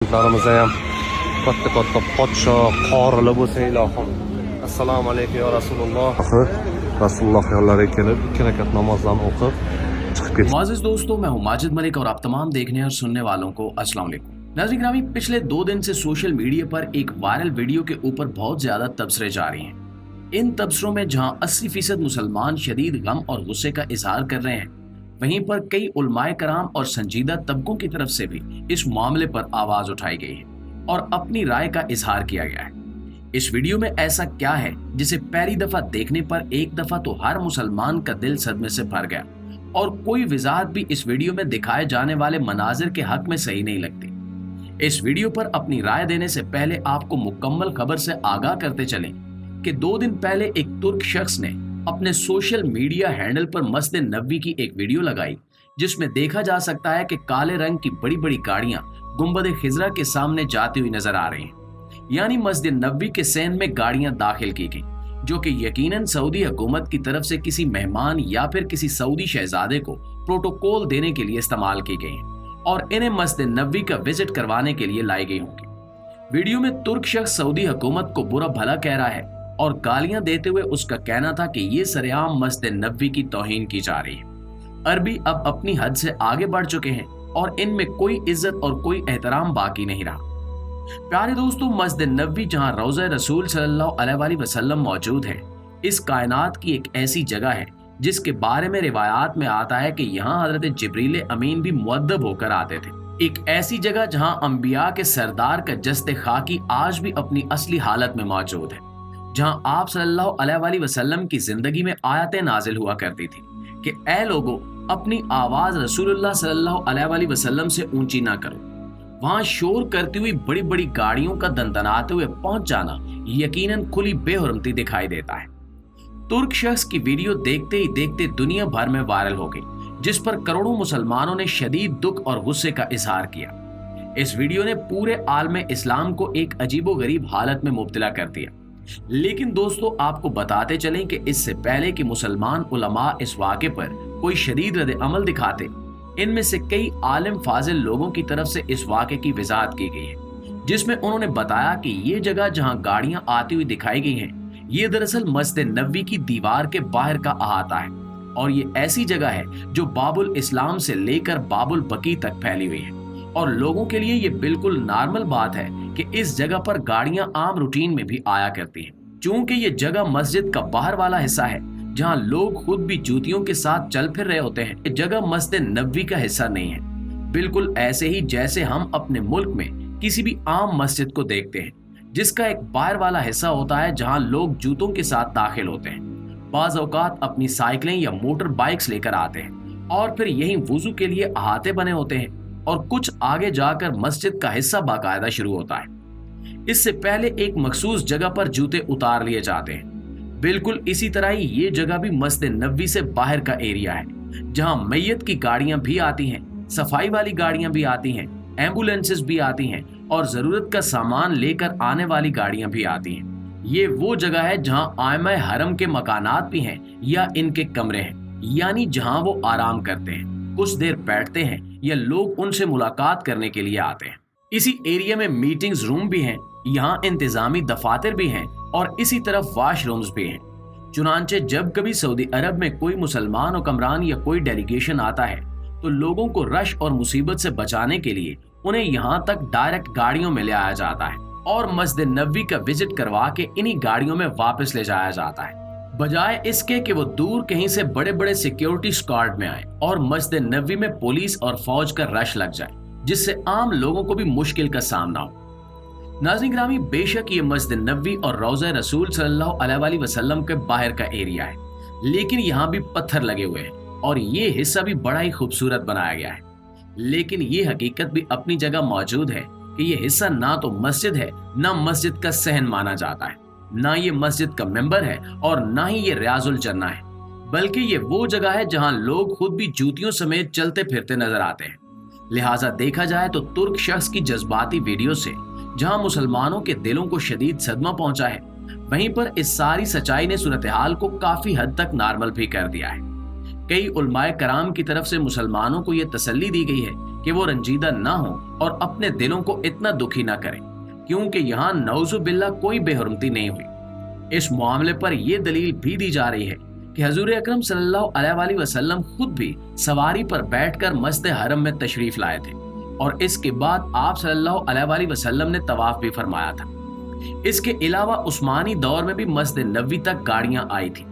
Larimizdayam katta podsho qorilar bo'lsa ilohim. Assalomu alaykum ya Rasululloh. Rasululloh yo'llariga kelib ikki rakat namozlarni o'qib chiqib ketdi. मुआज़िज़ दोस्तों, मैं हूं माजिद मलिक और आप तमाम देखने और सुनने वालों को अस्सलाम वालेकुम। नाज़रीन ग्रामी, पिछले 2 दिन से सोशल मीडिया पर एक वायरल वीडियो के ऊपर बहुत ज्यादा तबसरे जारी हैं। इन तबसरों में जहां 80% मुसलमान शदीद गम और गुस्से का इजहार कर रहे हैं, वहीं पर कई उलमाए कराम और संजीदा तबकों की तरफ से भी इस मामले पर आवाज उठाई गई है और अपनी राय का इजहार किया गया है। इस वीडियो में ऐसा क्या है जिसे पहली दफा देखने पर एक दफा तो हर मुसलमान का दिल सदमे से भर गया और कोई वजाहत भी इस वीडियो में दिखाए जाने वाले मनाजिर के हक में सही नहीं लगती। इस वीडियो पर अपनी राय देने से पहले आपको मुकम्मल खबर से आगाह करते चलें कि 2 दिन पहले एक तुर्क शख्स ने अपने सोशल मीडिया हैंडल पर मस्जिद नबवी की एक वीडियो लगाई, जिसमें देखा जा सकता है कि काले रंग की बड़ी बड़ी गाड़ियां गुंबद खिजरा के सामने जाती हुई नजर आ रही हैं। यानी मस्जिद नबवी के सैन में गाड़ियां दाखिल की गई, जो कि यकीनन सऊदी हुकूमत की तरफ से किसी मेहमान या फिर किसी सऊदी शहजादे को प्रोटोकॉल देने के लिए इस्तेमाल की गई और इन्हें मस्जिद नबवी का विजिट करवाने के लिए लाई गई होंगी। वीडियो में तुर्क शख्स सऊदी हुकूमत को बुरा भला कह रहा है और गालियां देते हुए उसका कहना था कि ये सरेआम मस्जिद नबवी की तौहीन की जा रही है। अरबी अब अपनी हद से आगे बढ़ चुके हैं और इनमें कोई इज्जत और कोई एहतराम बाकी नहीं रहा। प्यारे दोस्तों, मस्जिद नबवी जहां रोज़ा रसूल सल्लल्लाहु अलैहि वसल्लम मौजूद है, इस कायनात की एक ऐसी जगह है जिसके बारे में रिवायात में आता है कि यहाँ हजरत जिब्रील अमीन भी मुअद्दब होकर आते थे। एक ऐसी जगह जहां अंबिया के सरदार का जस्ते खाकी आज भी अपनी असली हालत में मौजूद है, जहां आप सल्लल्लाहु अलैहि वसल्लम की जिंदगी में आयतें नाजिल हुआ करती थी कि ऐ लोगों, अपनी आवाज रसूलुल्लाह सल्लल्लाहु अलैहि वसल्लम से ऊंची ना करो। वहां शोर करती हुई बड़ी बड़ी गाड़ियों का दंदनाते हुए पहुंच जाना यकीनन खुली बेहुरमती दिखाई देता है। तुर्क शख्स की वीडियो देखते ही देखते दुनिया भर में वायरल हो गई, जिस पर करोड़ों मुसलमानों ने शदीद दुख और गुस्से का इजहार किया। इस वीडियो ने पूरे आलम इस्लाम को एक अजीबोगरीब हालत में मुब्तला कर दिया। लेकिन दोस्तों, आपको बताते चलें कि इससे पहले कि मुसलमान उलमा इस वाक़े पर कोई शदीद रद्द अमल दिखाते, इनमें से कई आलिम फाजिल लोगों की तरफ से इस वाक़े की वजाहत की गई है, जिसमें उन्होंने बताया कि ये जगह जहां गाड़ियां आती हुई दिखाई गई हैं, ये दरअसल मस्जिद नबवी की दीवार के बाहर का अहाता है और ये ऐसी जगह है जो बाबुल इस्लाम से लेकर बाबुल बकी तक फैली हुई है और लोगों के लिए ये बिल्कुल नॉर्मल बात है कि इस जगह पर गाड़ियां आम रूटीन में भी आया करती हैं। चूंकि ये जगह मस्जिद का बाहर वाला हिस्सा है जहां लोग खुद भी जूतियों के साथ चल फिर रहे होते हैं, ये जगह मस्जिद नबवी का हिस्सा नहीं है। बिल्कुल ऐसे ही जैसे हम अपने मुल्क में किसी भी आम मस्जिद को देखते हैं, जिसका एक बाहर वाला हिस्सा होता है जहां लोग जूतों के साथ दाखिल होते हैं, बाज़ औक़ात अपनी साइकिलें या मोटर बाइक्स लेकर आते हैं और फिर यहीं वुजू के लिए अहाते बने होते हैं और कुछ आगे जाकर मस्जिद का हिस्सा बाकायदा शुरू होता है। इससे पहले एक मखसूस जगह पर जूते उतार लिए जाते हैं। बिल्कुल इसी तरह ही ये जगह भी मस्जिद नबवी से बाहर का एरिया है, जहां मैयत की गाड़ियां भी आती हैं, सफाई वाली गाड़ियां भी आती हैं, एम्बुलेंसेस भी आती हैं और जरूरत का सामान लेकर आने वाली गाड़ियां भी आती हैं। ये वो जगह है जहां आयमा हरम के मकानात भी हैं या इनके कमरे हैं, यानी जहां वो आराम करते हैं, कुछ देर बैठते हैं या लोग उनसे मुलाकात करने के लिए आते हैं। इसी एरिया में मीटिंग्स रूम भी हैं, यहाँ इंतजामी दफातर भी हैं और इसी तरफ वाशरूम्स भी हैं। चुनांचे जब कभी सऊदी अरब में कोई मुसलमान हुक्मरान या कोई डेलीगेशन आता है, तो लोगों को रश और मुसीबत से बचाने के लिए उन्हें यहाँ तक डायरेक्ट गाड़ियों में ले आया जाता है और मस्जिद नबवी का विजिट करवा के इन्हीं गाड़ियों में वापस ले जाया जाता है, बजाय इसके कि वो दूर कहीं से बड़े बड़े सिक्योरिटी स्क्वाड में आए और मस्जिद नबवी में पुलिस और फौज का रश लग जाए, जिससे आम लोगों को भी मुश्किल का सामना हो। नाज़रीन ग्रामी, बेशक ये मस्जिद नबवी और रोज़ा रसूल सल्लल्लाहु अलैहि वसल्लम के बाहर का एरिया है, लेकिन यहाँ भी पत्थर लगे हुए हैं और ये हिस्सा भी बड़ा ही खूबसूरत बनाया गया है। लेकिन ये हकीकत भी अपनी जगह मौजूद है कि ये हिस्सा ना तो मस्जिद है, ना मस्जिद का सहन माना जाता है, ना ये मस्जिद का मेंबर है और ना ही ये रियाजुल जन्ना है, बल्कि ये वो जगह है जहाँ लोग खुद भी जूतियों समेत चलते फिरते नजर आते हैं। लिहाजा देखा जाए तो तुर्क शख्स की जज्बाती वीडियो से जहां मुसलमानों के दिलों को शदीद सदमा पहुंचा है, वहीं पर इस सारी सच्चाई ने सूरत हाल को काफी हद तक नॉर्मल भी कर दिया है। कई उलमाए कराम की तरफ से मुसलमानों को यह तसल्ली दी गई है कि वो रंजीदा ना हो और अपने दिलों को इतना दुखी ना करें, क्योंकि यहाँ नौजुबिल्ला कोई बेहुरमती नहीं हुई। इस मामले पर यह दलील भी दी जा रही है कि हजूर अकरम सल्लल्लाहु अलैहि वसल्लम खुद भी सवारी पर बैठकर मस्जिद हरम में तशरीफ लाए थे और इसके बाद आप सल्लल्लाहु अलैहि वसल्लम ने तवाफ भी फरमाया था। इसके अलावा उस्मानी दौर में भी मस्जिद नबवी तक गाड़ियां आई थी।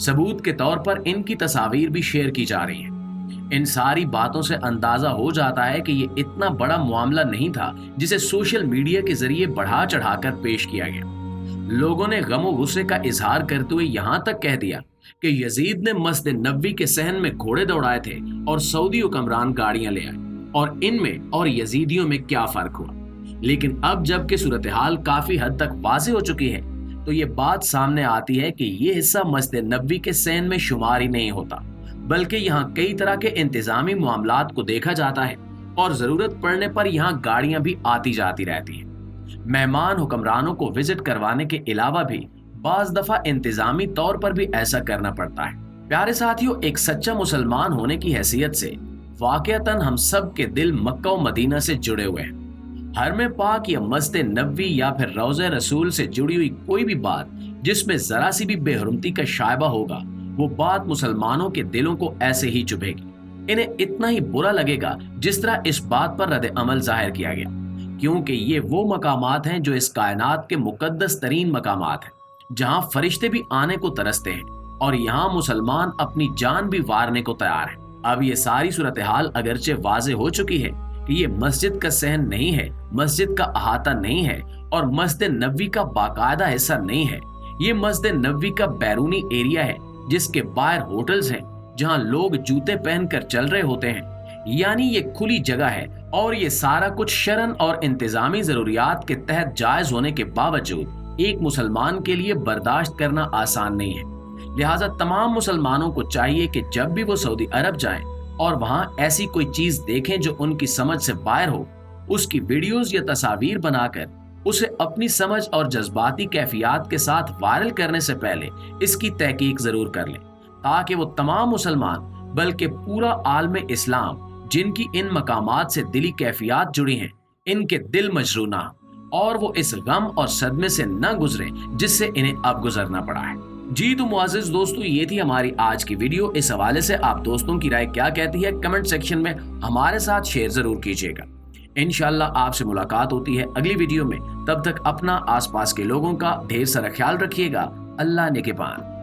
सबूत के तौर पर इनकी तस्वीर भी शेयर की जा रही है। इन सारी बातों से अंदाजा हो जाता है कि ये इतना बड़ा मामला नहीं था जिसे सोशल मीडिया के जरिए बढ़ा चढ़ाकर पेश किया गया। लोगों ने गमो गुस्से का इजहार करते हुए यहां तक कह दिया कि यजीद ने मस्जिद नबवी के सहन में घोड़े दौड़ाए थे और सऊदी हुक्मरान गाड़ियां ले आए, और इनमें और यजीदियों में क्या फर्क हुआ। लेकिन अब जबकि सूरत हाल काफी हद तक वाज़ेह हो चुकी है, तो ये बात सामने आती है कि ये हिस्सा मस्जिद नबवी के सहन में शुमार ही नहीं होता, बल्कि यहाँ कई तरह के इंतजामी मामलात को देखा जाता है और जरूरत पड़ने पर यहाँ गाड़ियां भी आती जाती रहती हैं। मेहमान हुक्मरानों को विजिट करवाने के अलावा भी बाज दफा इंतजामी तौर पर भी ऐसा करना पड़ता है। प्यारे साथियों, एक सच्चा मुसलमान होने की हैसियत से वाकईतन हम सब के दिल मक्का और मदीना से जुड़े हुए हैं। हरम पाक या मस्जिद नबवी या फिर रौज़े रसूल से जुड़ी हुई कोई भी बात जिसमें जरा सी भी बेहुरमती का शायबा होगा, वो बात मुसलमानों के दिलों को ऐसे ही चुभेगी। इन्हें इतना ही बुरा लगेगा जिस तरह इस बात पर रद्द अमल जाहिर किया गया, क्योंकि ये वो मकामात हैं जो इस कायनात के मुकद्दस तरीन मकामात हैं, जहाँ फरिश्ते भी आने को तरसते हैं और यहाँ मुसलमान अपनी जान भी वारने को तैयार है। अब ये सारी सूरत हाल अगरचे वाज़ेह हो चुकी है कि ये मस्जिद का सहन नहीं है, मस्जिद का अहाता नहीं है और मस्जिद नबवी का बाकायदा हिस्सा नहीं है। ये मस्जिद नबवी का बैरूनी एरिया है जिसके बाहर होटल्स हैं जहां लोग जूते पहनकर चल रहे होते हैं, यानी ये खुली जगह है और ये सारा कुछ शरन और इंतजामी जरूरियात के तहत जायज होने के बावजूद एक मुसलमान के लिए बर्दाश्त करना आसान नहीं है। लिहाजा तमाम मुसलमानों को चाहिए कि जब भी वो सऊदी अरब जाएं और वहां ऐसी कोई चीज देखें जो उनकी समझ से बाहर हो, उसकी वीडियोस या तस्वीर बनाकर उसे अपनी समझ और जज्बाती कैफियत के साथ वायरल करने से पहले इसकी तहकीक जरूर कर लें, ताकि वो तमाम मुसलमान बल्कि पूरा आलम इस्लाम जिनकी इन मकामात से दिली कैफियत जुड़ी हैं, इनके दिल मजरू ना और वो इस गम और सदमे से न गुजरे जिससे इन्हें अब गुजरना पड़ा है। जी तो मुआज़िज़ दोस्तों, ये थी हमारी आज की वीडियो। इस हवाले से आप दोस्तों की राय क्या कहती है, कमेंट सेक्शन में हमारे साथ शेयर जरूर कीजिएगा। इंशाल्लाह आपसे मुलाकात होती है अगली वीडियो में। तब तक अपना आसपास के लोगों का ढेर सारा ख्याल रखिएगा। अल्लाह निगहबान।